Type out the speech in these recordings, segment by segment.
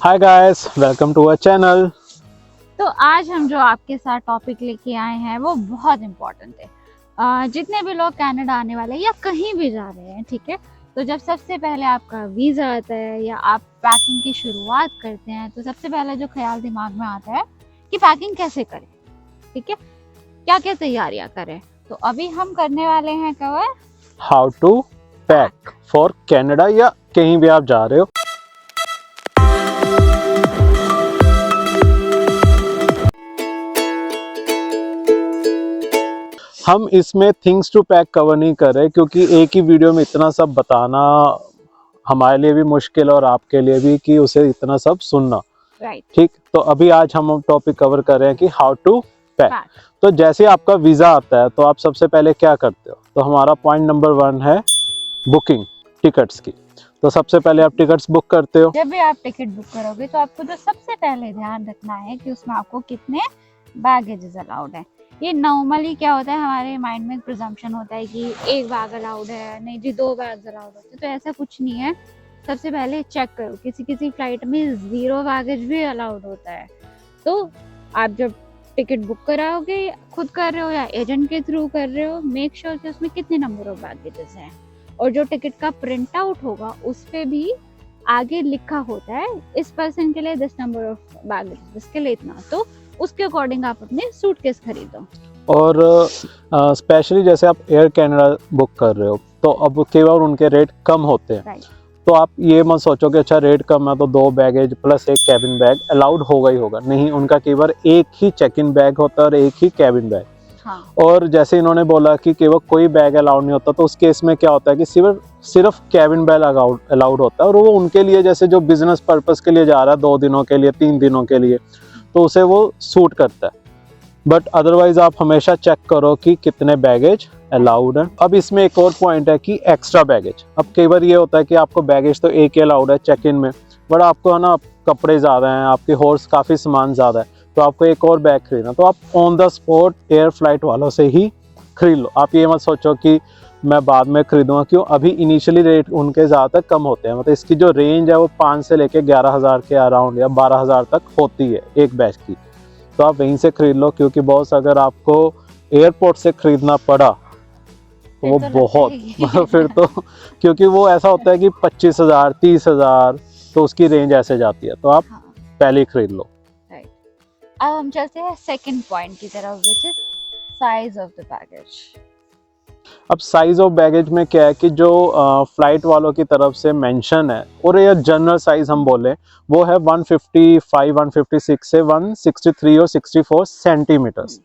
Hi guys, welcome to our channel. तो आज हम जो आपके साथ टॉपिक लेके आए हैं वो बहुत इम्पोर्टेंट है। जितने भी लोग कनाडा आने वाले हैं या कहीं भी जा रहे हैं, ठीक है, तो जब सबसे पहले आपका वीज़ा आता है या आप पैकिंग की शुरुआत करते हैं तो सबसे पहले जो ख्याल दिमाग में आता है कि पैकिंग कैसे करें, ठीक है, क्या क्या तैयारियां करें। तो अभी हम करने वाले हैं cover how to pack for Canada या कहीं भी आप जा रहे हो। हम इसमें थिंग्स टू पैक कवर नहीं कर रहे क्योंकि एक ही वीडियो में इतना सब बताना हमारे लिए भी मुश्किल और आपके लिए भी कि उसे इतना सब सुनना। राइट। ठीक, तो अभी आज हम टॉपिक कवर कर रहे हैं कि हाउ टू पैक। तो जैसे आपका वीज़ा आता है तो आप सबसे पहले क्या करते हो, तो हमारा पॉइंट नंबर 1 है बुकिंग, टिकट्स की। तो सबसे पहले आप टिकट्स बुक करते हो। जब भी आप टिकट बुक करोगे तो आपको जो सबसे पहले ध्यान रखना है कि उसमें आपको कितने बैगेजेस अलाउड है। ये नॉर्मली क्या होता है, हमारे माइंड में प्रिजम्पशन होता है कि एक बैग अलाउड है, नहीं जी 2 बैग अलाउड होते हैं, तो ऐसा कुछ नहीं है। सबसे पहले चेक करो, किसी किसी फ्लाइट में 0 बैगेज भी अलाउड होता है। तो आप जब टिकट बुक कराओगे, खुद कर रहे हो या एजेंट के थ्रू कर रहे हो, मेक श्योर कि उसमें कितने नंबर ऑफ बैगेजेस हैं। और जो टिकट का प्रिंट आउट होगा उस पर भी आगे लिखा होता है इस पर्सन के लिए दिस नंबर ऑफ बैगेज, इसके लिए इतना, तो उसके अकॉर्डिंग आप अपने सूटकेस खरीदो। और स्पेशली जैसे आप एयर कनाडा बुक कर रहे हो तो अब कई बार उनके रेट कम होते हैं। राइट। तो आप ये मत सोचो कि अच्छा रेट कम है तो 2 बैगेज प्लस एक कैबिन बैग अलाउड होगा ही होगा। नहीं, उनका कई बार एक ही चेक इन बैग होता है और एक ही कैबिन बैग। हाँ। और जैसे इन्होंने बोला कि केवल कोई बैग अलाउड नहीं होता, तो उस केस में क्या होता है कि सिर्फ कैबिन बैग अलाउड होता है और वो उनके लिए, जैसे जो बिजनेस पर्पस के लिए जा रहा है 2 दिनों के लिए 3 दिनों के लिए, तो उसे वो सूट करता है। बट अदरवाइज आप हमेशा चेक करो कि कितने बैगेज अलाउड है। अब इसमें एक और पॉइंट है कि एक्स्ट्रा बैगेज। अब कई बार ये होता है कि आपको बैगेज तो एक ही अलाउड है चेक इन में, बट आपको है ना कपड़े ज़्यादा हैं, आपके हॉर्स काफ़ी सामान ज़्यादा है, तो आपको एक और बैग खरीदना, तो आप on the spot air flight वालों से ही खरीद लो। आप ये मत सोचो कि मैं बाद में खरीदूंगा, क्यों, अभी इनिशियली रेट उनके ज़्यादातर कम होते हैं। मतलब इसकी जो रेंज है वो 5 से लेके 11,000 के अराउंड या 12,000 तक होती है एक बैग की। तो आप वहीं से खरीद लो, क्योंकि बॉस अगर आपको एयरपोर्ट से खरीदना पड़ा तो वो तो बहुत मतलब फिर तो क्योंकि वो ऐसा होता है कि 25,000 30,000, तो उसकी रेंज ऐसे जाती है, तो आप हाँ। पहले ही खरीद लो। राइट। अब हम चलते हैं सेकंड पॉइंट की तरफ, which is size of the baggage. अब साइज ऑफ बैगेज में क्या है कि जो फ्लाइट वालों की तरफ से मेंशन है, और ये जनरल साइज हम बोले, वो है 155 156 से 163 और 64 सेंटीमीटर्स।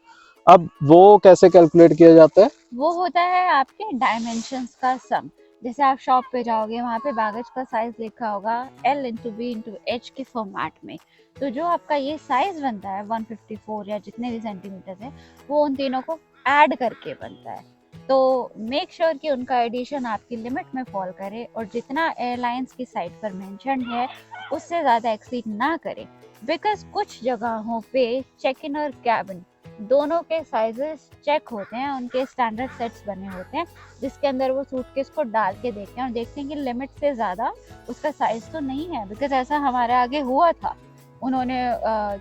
अब वो कैसे कैलकुलेट किया जाता है? वो होता है आपके डायमेंशंस का सम। जैसे आप शॉप पे जाओगे, वहाँ पे बैगेज का साइज लिखा होगा L into B into H के फॉर्मेट में। तो जो आपका ये साइज बनता है 154 या जितने भी सेंटीमीटर है, वो उन तीनों को ऐड करके बनता है। तो मेक श्योर कि उनका एडिशन आपकी लिमिट में फॉल करे और जितना एयरलाइंस की साइट पर मेंशन है उससे ज़्यादा एक्सीड ना करे। बिकॉज कुछ जगहों पे चेक इन और कैबिन दोनों के साइजेस चेक होते हैं, उनके स्टैंडर्ड सेट्स बने होते हैं, जिसके अंदर वो सूटकेस को डाल के देखते हैं और देखते हैं कि लिमिट से ज़्यादा उसका साइज तो नहीं है। बिकॉज ऐसा हमारे आगे हुआ था, उन्होंने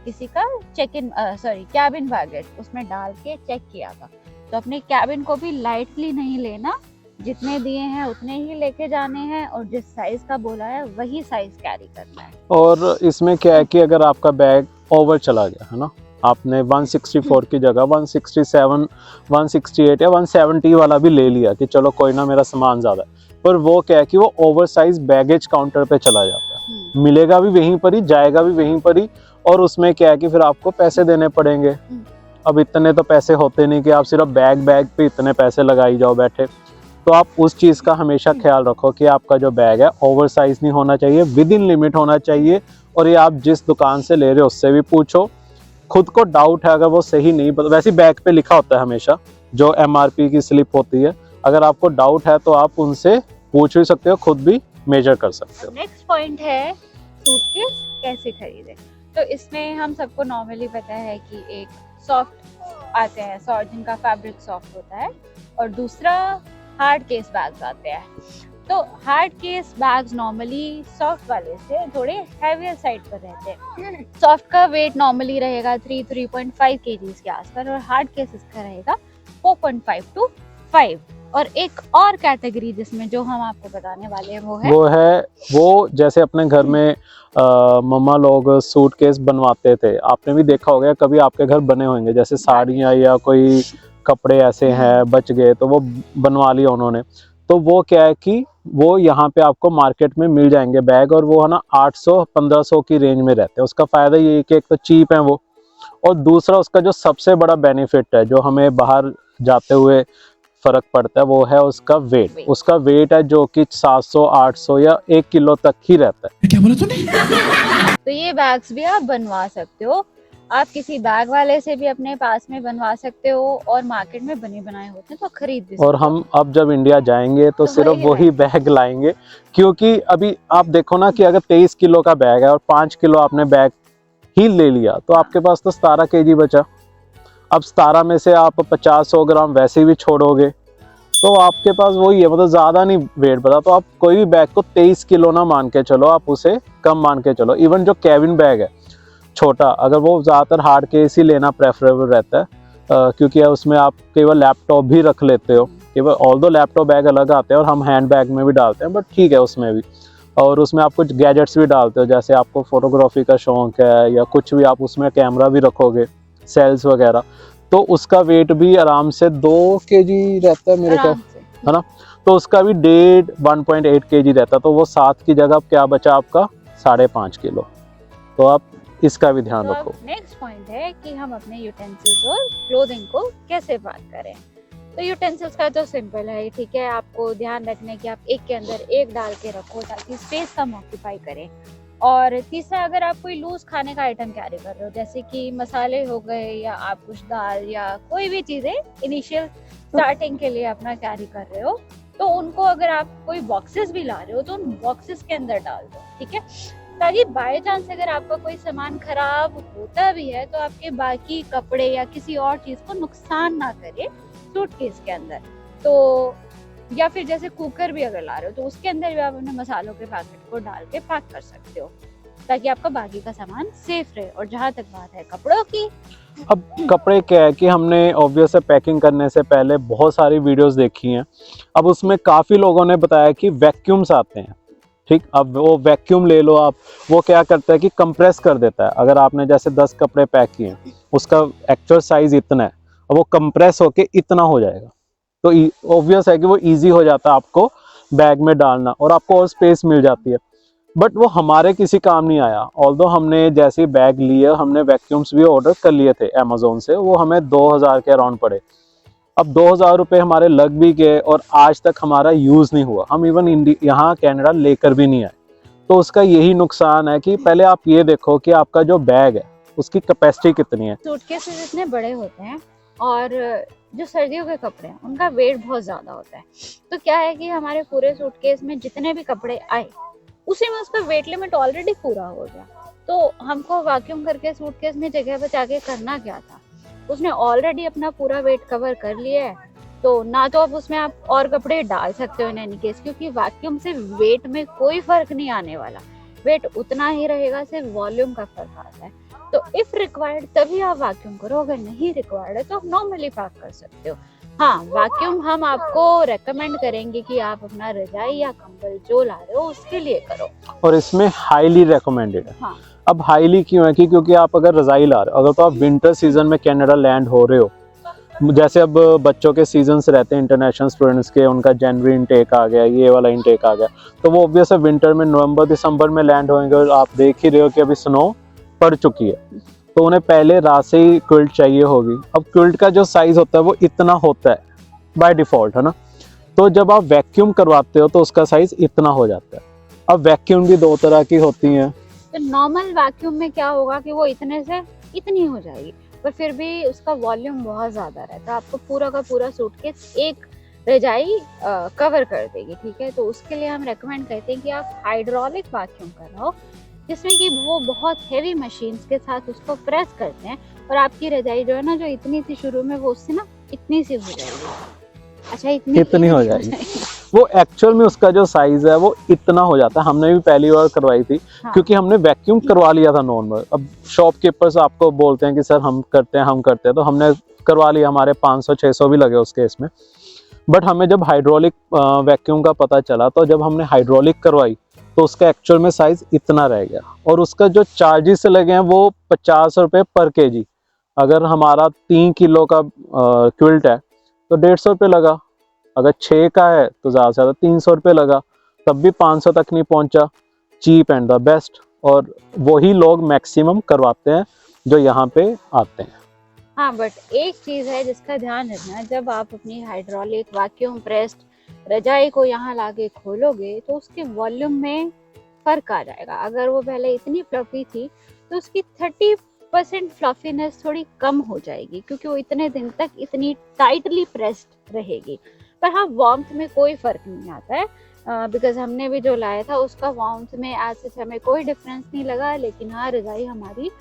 किसी का कैबिन बैगेज उसमें डाल के चेक किया था। तो अपने कैबिन को भी लाइटली नहीं लेना, जितने दिए हैं उतने ही लेके जाने हैं और जिस साइज का बोला है वही साइज कैरी करना है। और इसमें क्या है कि अगर आपका बैग ओवर चला गया है ना, आपने 164 की जगह 167 168 या 170 वाला भी ले लिया कि चलो कोई ना मेरा सामान ज़्यादा है, पर वो क्या है कि वो ओवर साइज बैगेज काउंटर पे चला जाता है, मिलेगा भी वहीं पर ही, जाएगा भी वहीं पर ही, और उसमें क्या है कि फिर आपको पैसे देने पड़ेंगे। अब इतने तो पैसे होते नहीं कि आप सिर्फ बैग पे इतने पैसे लगाई जाओ बैठे। तो आप उस चीज़ का हमेशा ख्याल रखो कि आपका जो बैग है ओवर साइज नहीं होना चाहिए, विद इन लिमिट होना चाहिए। और ये आप जिस दुकान से ले रहे हो उससे भी पूछो, खुद को डाउट है अगर वो सही नहीं, वैसे बैग पे लिखा होता है हमेशा जो MRP की स्लिप होती है, अगर आपको डाउट है तो आप उनसे पूछ भी सकते हो, खुद भी मेजर कर सकते हो। नेक्स्ट पॉइंट है सूटकेस कैसे खरीदें। तो इसमें हम सबको नॉर्मली पता है कि एक सॉफ्ट आते हैं, जिनका फैब्रिक सॉफ्ट होता है, और दूसरा हार्ड केस बैग्स आते हैं। तो hard case bags normally soft वाले से थोड़े हैवियर साइड पर रहते हैं। सॉफ्ट का वेट नॉर्मली रहेगा 3.5 kgs के आसपास और हार्ड केस इसका रहेगा 4.5 to 5। और एक और कैटेगरी जिसमें जो हम आपको बताने वाले हैं वो जैसे अपने घर में मम्मा लोग सूटकेस बनवाते थे, आपने भी देखा होगा, कभी आपके घर बने होंगे, जैसे साड़ियाँ या कोई कपड़े ऐसे हैं बच गए तो वो बनवा लिया उन्होंने। तो वो क्या है कि वो यहाँ पे आपको मार्केट में मिल जाएंगे बैग, और वो है ना 800-1500 की रेंज में रहते हैं। उसका फ़ायदा ये है कि एक तो चीप है वो, और दूसरा उसका जो सबसे बड़ा बेनिफिट है जो हमें बाहर जाते हुए फ़र्क पड़ता है वो है उसका वेट। उसका वेट है जो कि 700-800 या 1 किलो तक ही रहता है। क्या बोला तूने? तो ये बैग्स भी आप बनवा सकते हो, आप किसी बैग वाले से भी अपने पास में बनवा सकते हो, और मार्केट में बने बनाए होते हैं तो खरीद भी सकते हो। और हम अब जब इंडिया जाएंगे तो सिर्फ वही बैग लाएंगे, क्योंकि अभी आप देखो ना कि अगर 23 किलो का बैग है और 5 किलो आपने बैग ही ले लिया तो आपके पास तो 17 kg बचा। अब 17 में से आप 50-100 ग्राम वैसे भी छोड़ोगे तो आपके पास वही है, मतलब ज़्यादा नहीं वेट बचा। तो आप कोई भी बैग को 23 किलो ना मान के चलो, आप उसे कम मान के चलो। इवन जो केबिन बैग है छोटा, अगर वो ज़्यादातर हार्ड केस ही लेना प्रेफरेबल रहता है, क्योंकि उसमें आप केवल लैपटॉप भी रख लेते हो। केवल ऑल्दो लैपटॉप बैग अलग आते हैं और हम हैंड बैग में भी डालते हैं, बट ठीक है उसमें भी। और उसमें आप कुछ गैजेट्स भी डालते हो, जैसे आपको फोटोग्राफी का शौक है या कुछ भी, आप उसमें कैमरा भी रखोगे, सेल्स वगैरह, तो उसका वेट भी आराम से 2 kg रहता है मेरे ख्याल, है ना। तो उसका भी 1.8 kg रहता है, तो वो 7 की जगह क्या बचा आपका 5.5 किलो। तो आप इसका भी ध्यान रखो। नेक्स्ट पॉइंट है कि हम अपने यूटेंसिल्स और क्लोथिंग को कैसे पैक करें। तो यूटेंसिल्स का तो सिंपल है, ठीक है, आपको ध्यान रखना कि आप एक के अंदर एक डाल के रखो ताकि स्पेस कम ऑक्यूपाई करें। और तीसरा, अगर आप कोई लूज खाने का आइटम कैरी कर रहे हो, जैसे कि मसाले हो गए या आप कुछ दाल या कोई भी चीज़ें इनिशियल स्टार्टिंग के लिए अपना कैरी कर रहे हो, तो उनको अगर आप कोई बॉक्सेस भी ला रहे हो तो उन बॉक्सेस के अंदर डाल दो, ठीक है, ताकि बाय चांस अगर आपका कोई सामान खराब होता भी है तो आपके बाकी कपड़े या किसी और चीज़ को नुकसान ना करे सूटकेस के अंदर। तो या फिर जैसे कुकर भी अगर ला रहे हो तो उसके अंदर भी आप अपने मसालों के पैकेट को डाल के पैक कर सकते हो, ताकि आपका बाकी का सामान सेफ रहे। और जहाँ तक बात है कपड़ों की, अब कपड़े क्या है कि हमने ऑब्वियस है पैकिंग करने से पहले बहुत सारी वीडियोस देखी हैं। अब उसमें काफ़ी लोगों ने बताया कि वैक्यूम्स आते हैं, ठीक। अब वो वैक्यूम ले लो आप, वो क्या करता है कि कंप्रेस कर देता है। अगर आपने जैसे 10 कपड़े पैक किए, उसका एक्चुअल साइज इतना है और वो कंप्रेस होके इतना हो जाएगा, तो ऑब्वियस है कि वो इजी हो जाता है आपको बैग में डालना और आपको और स्पेस मिल जाती है। बट वो हमारे किसी काम नहीं आया। ऑल्दो हमने जैसे बैग लिए, हमने वैक्यूम्स भी ऑर्डर कर लिए थे अमेजोन से, वो हमें 2000 के अराउंड पड़े। अब 2000 रुपये हमारे लग भी गए और आज तक हमारा यूज़ नहीं हुआ। हम इवन यहाँ कनाडा लेकर भी नहीं आए। तो उसका यही नुकसान है कि पहले आप ये देखो कि आपका जो बैग है उसकी कैपेसिटी कितनी है। सूटकेसेस इतने बड़े होते हैं और जो सर्दियों के कपड़े हैं उनका वेट बहुत ज़्यादा होता है। तो क्या है कि हमारे पूरे सूटकेस में जितने भी कपड़े आए उसी में उसका वेट लिमिट ऑलरेडी पूरा हो गया। तो हमको वैक्यूम करके सूटकेस में जगह बचा के करना क्या था, उसने ऑलरेडी अपना पूरा वेट कवर कर लिया है। तो ना तो अब उसमें आप और कपड़े डाल सकते हो इन एनी केस, क्योंकि वैक्यूम से वेट में कोई फर्क नहीं आने वाला, वेट उतना ही रहेगा, सिर्फ वॉल्यूम का फर्क आता है। तो इफ रिक्वायर्ड तभी आप वैक्यूम करो, अगर नहीं रिक्वायर्ड है तो आप नॉर्मली पैक कर सकते हो। हाँ, वैक्यूम हम आपको रेकमेंड करेंगे कि आप अपना रजाई या कंबल जो ला रहे हो उसके लिए करो, और इसमें हाईली रेकमेंडेड है। हाँ। अब हाईली क्यों है कि क्योंकि आप अगर रजाई ला रहे हो, अगर तो आप विंटर सीजन में कनाडा लैंड हो रहे हो, जैसे अब बच्चों के सीजन्स रहते हैं इंटरनेशनल स्टूडेंट्स के, उनका जनवरी इनटेक आ गया, ये वाला इनटेक आ गया, तो वो ऑब्वियस है विंटर में नवंबर दिसंबर में लैंड होंगे और आप देख ही रहे हो कि अभी स्नो पड़ चुकी है, तो उन्हें पहले रात से ही क्विल्ट चाहिए होगी। अब क्विल्ट का जो साइज होता है वो इतना होता है बाय डिफ़ॉल्ट, है ना। तो जब आप वैक्यूम करवाते हो तो उसका साइज इतना हो जाता है। अब वैक्यूम भी दो तरह की होती हैं। तो नॉर्मल वैक्यूम में क्या होगा कि वो इतने से इतनी हो जाएगी, पर फिर भी उसका वॉल्यूम बहुत ज़्यादा रहता है, आपको पूरा का पूरा सूटकेस एक रजाई कवर कर देगी, ठीक है। तो उसके लिए हम रेकमेंड करते हैं कि आप हाइड्रोलिक वैक्यूम कराओ, जिसमें कि वो बहुत हेवी मशीन्स के साथ उसको प्रेस करते हैं और आपकी रजाई जो है ना, जो इतनी सी शुरू में, वो उससे ना इतनी सी हो जाएगी। अच्छा, इतनी हो जाएगी। वो एक्चुअल में उसका जो साइज है वो इतना हो जाता है। हमने भी पहली बार करवाई थी हाँ। क्योंकि हमने वैक्यूम करवा लिया था नॉर्मल। अब शॉपकीपर्स आपको बोलते हैं कि सर हम करते हैं, तो हमने करवा लिया, हमारे 500-600 भी लगे उस केस में। बट हमें जब हाइड्रोलिक वैक्यूम का पता चला, तो जब हमने हाइड्रोलिक करवाई तो उसका एक्चुअल में साइज इतना रह गया। और उसका जो चार्जेस लगे हैं वो 50 रुपये पर केजी। अगर हमारा 3 किलो का क्विल्ट है तो 150 रुपये लगा, अगर 6 का है तो ज़्यादा से ज़्यादा 300 रुपये लगा, तब भी 500 तक नहीं पहुंचा। चीप एंड द बेस्ट, और वही लोग मैक्सिमम करवाते हैं जो यहाँ पे आते हैं। हाँ, बट एक चीज़ है जिसका ध्यान रखना, जब आप अपनी हाइड्रोलिक वैक्यूम प्रेस्ड रजाई को यहाँ लाके खोलोगे तो उसके वॉल्यूम में फ़र्क आ जाएगा। अगर वो पहले इतनी फ्लफी थी तो उसकी 30% फ्लफीनेस थोड़ी कम हो जाएगी, क्योंकि वो इतने दिन तक इतनी टाइटली प्रेस्ड रहेगी। पर हाँ, वार्मथ में कोई फ़र्क नहीं आता है, बिकॉज हमने भी जो लाया था उसका वार्मथ में आज से हमें कोई डिफरेंस नहीं लगा। लेकिन हाँ, रजाई हमारी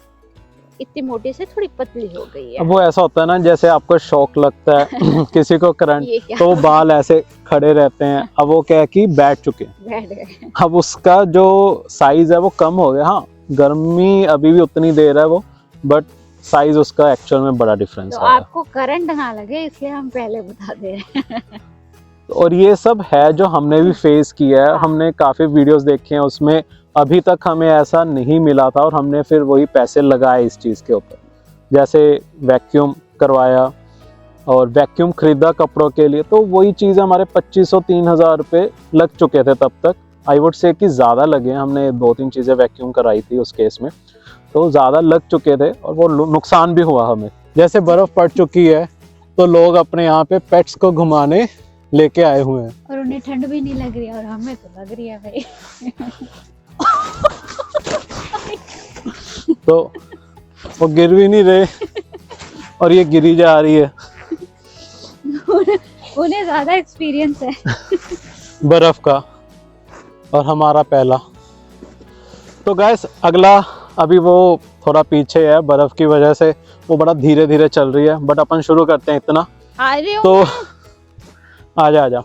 इतनी मोटी से थोड़ी पतली हो गई है। अब वो ऐसा होता है ना, जैसे आपको शॉक लगता है किसी को करंट, ये क्या? तो बाल ऐसे खड़े रहते हैं। अब वो क्या है कि बैठ चुके हैं, बैठ गए। अब उसका जो साइज है वो कम हो गया। हाँ, गर्मी अभी भी उतनी देर है वो, बट साइज उसका एक्चुअल में बड़ा डिफरेंस तो है। आपको करंट ना लगे इसलिए हम पहले बता दे रहे हैं। और ये सब है जो हमने भी फेस किया है। हमने काफ़ी वीडियोस देखे हैं, उसमें अभी तक हमें ऐसा नहीं मिला था, और हमने फिर वही पैसे लगाए इस चीज़ के ऊपर। जैसे वैक्यूम करवाया और वैक्यूम खरीदा कपड़ों के लिए, तो वही चीज़ हमारे 2500-3000 रुपये लग चुके थे तब तक। आई वुड से कि ज़्यादा लगे, हमने 2-3 चीज़ें वैक्यूम कराई थी उस केस में, तो ज़्यादा लग चुके थे और वो नुकसान भी हुआ हमें। जैसे बर्फ़ पड़ चुकी है तो लोग अपने यहाँ पे पेट्स को घुमाने लेके आए हुए हैं, और उन्हें ठंड भी नहीं लग रही है और हमें तो लग रही है भाई। तो वो गिर भी नहीं रहे और ये गिरी जा रही है। उन्हें ज्यादा एक्सपीरियंस है बर्फ का, और हमारा पहला। तो गैस अगला, अभी वो थोड़ा पीछे है बर्फ की वजह से, वो बड़ा धीरे धीरे चल रही है, बट अपन शुरू करते हैं इतना। तो आजा।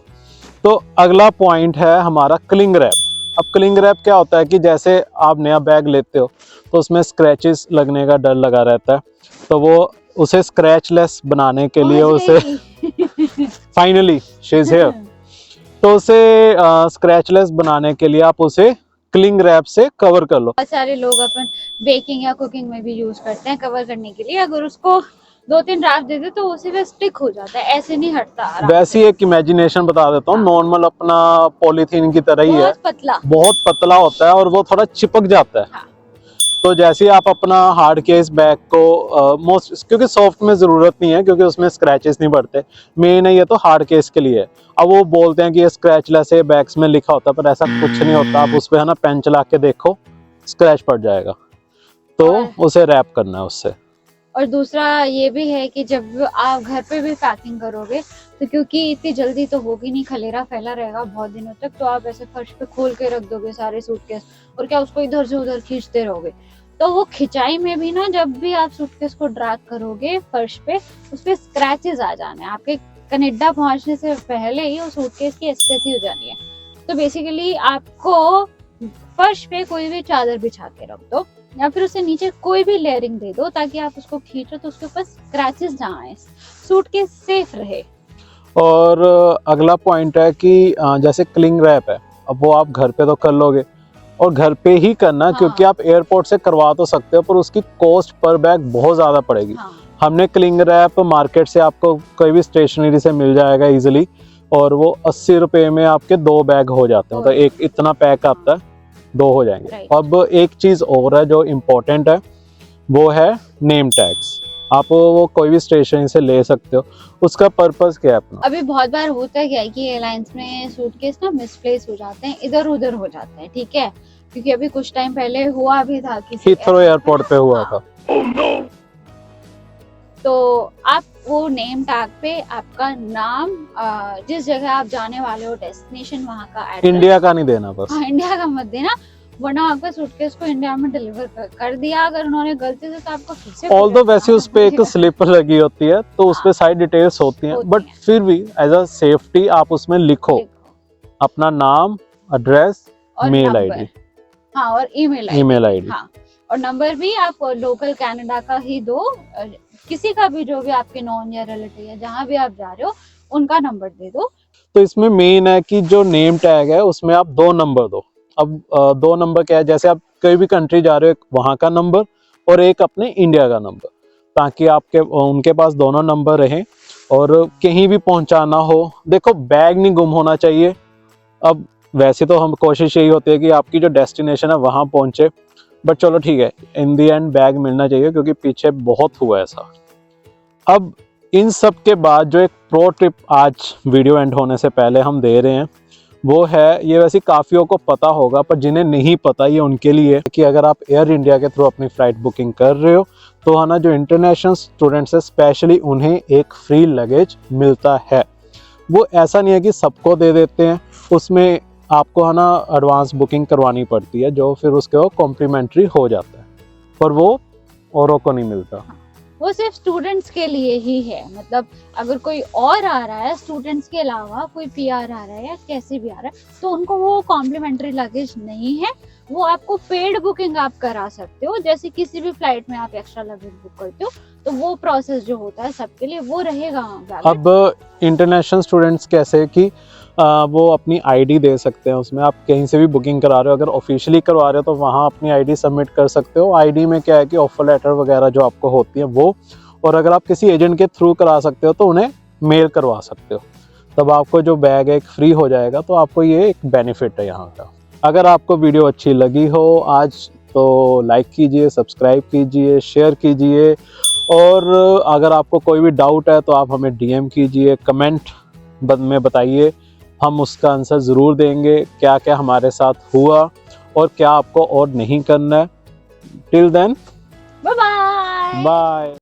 तो अगला पॉइंट है हमारा क्लिंग रैप। अब क्लिंग रैप क्या होता है कि जैसे आप नया बैग लेते हो तो उसमें स्क्रैचेस लगने का डर लगा रहता है, तो वो उसे स्क्रैचलेस बनाने के लिए उसे फाइनली शी इज हियर, तो उसे स्क्रैचलेस बनाने के लिए आप उसे क्लिंग रैप से कवर कर लो। बहुत सारे लोग अपन बेकिंग या कुकिंग में भी यूज करते हैं कवर करने के लिए। अगर उसको 2-3 ड्राफ्ट दे दे तो उसी पे स्टिक हो जाता है, ऐसे नहीं हटता आराम वैसी एक इमेजिनेशन बता देता हूँ, नॉर्मल अपना पॉलीथीन की तरह ही है, बहुत पतला होता है और वो थोड़ा चिपक जाता है। हाँ। तो जैसे ही आप अपना हार्ड केस बैग को मोस्ट, क्योंकि सॉफ्ट में ज़रूरत नहीं है क्योंकि उसमें स्क्रैचेस नहीं पड़ते, मेन है ये तो हार्ड केस के लिए है। अब वो बोलते हैं कि ये स्क्रैचलेस है, बैग्स में लिखा होता है, पर ऐसा कुछ नहीं होता। आप उस पर है ना पेन चला के देखो, स्क्रैच पड़ जाएगा, तो उसे रैप करना है उससे। और दूसरा ये भी है कि जब आप घर पे भी पैकिंग करोगे तो क्योंकि इतनी जल्दी तो होगी नहीं, खलेरा फैला रहेगा बहुत दिनों तक, तो आप ऐसे फर्श पे खोल के रख दोगे सारे सूटकेस, और क्या उसको इधर से उधर खींचते रहोगे, तो वो खिंचाई में भी ना, जब भी आप सूटकेस को ड्रैग करोगे फर्श पे, उस पे स्क्रैचेस आ जाने, आपके कनाडा पहुंचने से पहले ही वो सूटकेस की ऐसी हो जानी है। तो बेसिकली आपको फर्श पे कोई भी चादर बिछा के रख दो या फिर उसे नीचे कोई भी लेयरिंग दे दो, ताकि आप उसको खींचो तो उसके ऊपर स्क्रैचेस ना आए, सूटकेस सेफ रहे। और अगला पॉइंट है कि जैसे क्लिंग रैप है, अब वो आप घर पे तो कर लोगे, और घर पे ही करना, हाँ। क्योंकि आप एयरपोर्ट से करवा तो सकते हो पर उसकी कॉस्ट पर बैग बहुत ज़्यादा पड़ेगी। हाँ। हमने क्लिंग रैप मार्केट से आपको कोई भी स्टेशनरी से मिल जाएगा इजीली, और वो 80 रुपये में आपके 2 बैग हो जाते हैं, तो एक इतना पैक आता है, 2 हो जाएंगे। अब एक चीज़ और है जो इम्पोर्टेंट है, वो है नेम टैग्स। आप वो कोई भी स्टेशनरी से ले सकते हो, उसका पर्पस क्या है अपना। अभी बहुत बार होता है क्या है कि एयरलाइंस में सूटकेस ना मिसप्लेस हो जाते हैं, इधर उधर हो जाते हैं, ठीक है, क्योंकि अभी कुछ टाइम पहले हुआ भी था किसी हीथ्रो एयरपोर्ट पे हुआ था। तो आप वो नेम टैग पे आपका नाम, जिस जगह आप जाने वाले हो, डेस्टिनेशन, वहाँ का एड्रेस, इंडिया का नहीं देना बस। हाँ, इंडिया का मत देना, वरना आपका सूटकेस को इंडिया में डिलीवर कर दिया अगर उन्होंने गलती से, तो आपको फिर से ऑल्दो वैसे उस पे एक स्लिप लगी होती है, तो उस पे सारी डिटेल्स होती हैं, बट फिर भी एज अ सेफ्टी आप उसमें लिखो अपना नाम, एड्रेस, और मेल नंबर। आईडी, हाँ, और ईमेल ईमेल आईडी। हाँ, और नंबर भी आप लोकल कनाडा का ही दो, किसी का भी जो भी आपके नॉन या रिलेटिव या जहाँ भी आप जा रहे हो उनका नंबर दे दो। तो इसमें मेन है कि जो नेम टैग है उसमें आप 2 नंबर दो। अब 2 नंबर क्या है, जैसे आप कोई भी कंट्री जा रहे हो, एक वहाँ का नंबर और एक अपने इंडिया का नंबर, ताकि आपके उनके पास दोनों नंबर रहें और कहीं भी पहुंचाना हो। देखो, बैग नहीं गुम होना चाहिए। अब वैसे तो हम कोशिश यही होती है कि आपकी जो डेस्टिनेशन है वहाँ पहुंचे, बट चलो ठीक है, इन दी एंड बैग मिलना चाहिए, क्योंकि पीछे बहुत हुआ ऐसा। अब इन सब के बाद जो एक प्रो टिप आज वीडियो एंड होने से पहले हम दे रहे हैं वो है, ये वैसे काफ़ियों को पता होगा पर जिन्हें नहीं पता ये उनके लिए, कि अगर आप एयर इंडिया के थ्रू अपनी फ़्लाइट बुकिंग कर रहे हो तो है ना, जो इंटरनेशनल स्टूडेंट्स है स्पेशली उन्हें एक फ्री लगेज मिलता है। वो ऐसा नहीं है कि सबको दे देते हैं, उसमें आपको है ना एडवांस बुकिंग करवानी पड़ती है, जो फिर उसके वो कॉम्प्लीमेंट्री हो जाता है, पर वो औरों को नहीं मिलता। वो सिर्फ स्टूडेंट्स के लिए ही है। मतलब अगर कोई और आ रहा है स्टूडेंट्स के अलावा, कोई पीआर आ रहा है या कैसे भी आ रहा है, तो उनको वो कॉम्प्लीमेंट्री लगेज नहीं है। वो आपको पेड बुकिंग आप करा सकते हो, जैसे किसी भी फ्लाइट में आप एक्स्ट्रा लगेज बुक करते हो, तो वो प्रोसेस जो होता है सबके लिए वो रहेगा। अब इंटरनेशनल स्टूडेंट्स कैसे कि वो अपनी आईडी दे सकते हैं, उसमें आप कहीं से भी बुकिंग करा रहे हो, अगर ऑफिशियली करवा रहे हो तो वहाँ अपनी आईडी सबमिट कर सकते हो। आईडी में क्या है कि ऑफर लेटर वगैरह जो आपको होती है वो, और अगर आप किसी एजेंट के थ्रू करा सकते हो तो उन्हें मेल करवा सकते हो, तब आपको जो बैग है एक फ्री हो जाएगा। तो आपको ये एक बेनिफिट है यहाँ का। अगर आपको वीडियो अच्छी लगी हो आज तो लाइक कीजिए, सब्सक्राइब कीजिए, शेयर कीजिए, और अगर आपको कोई भी डाउट है तो आप हमें डीएम कीजिए, कमेंट में बताइए, हम उसका आंसर ज़रूर देंगे, क्या क्या हमारे साथ हुआ और क्या आपको और नहीं करना है। Till then, bye bye. Bye.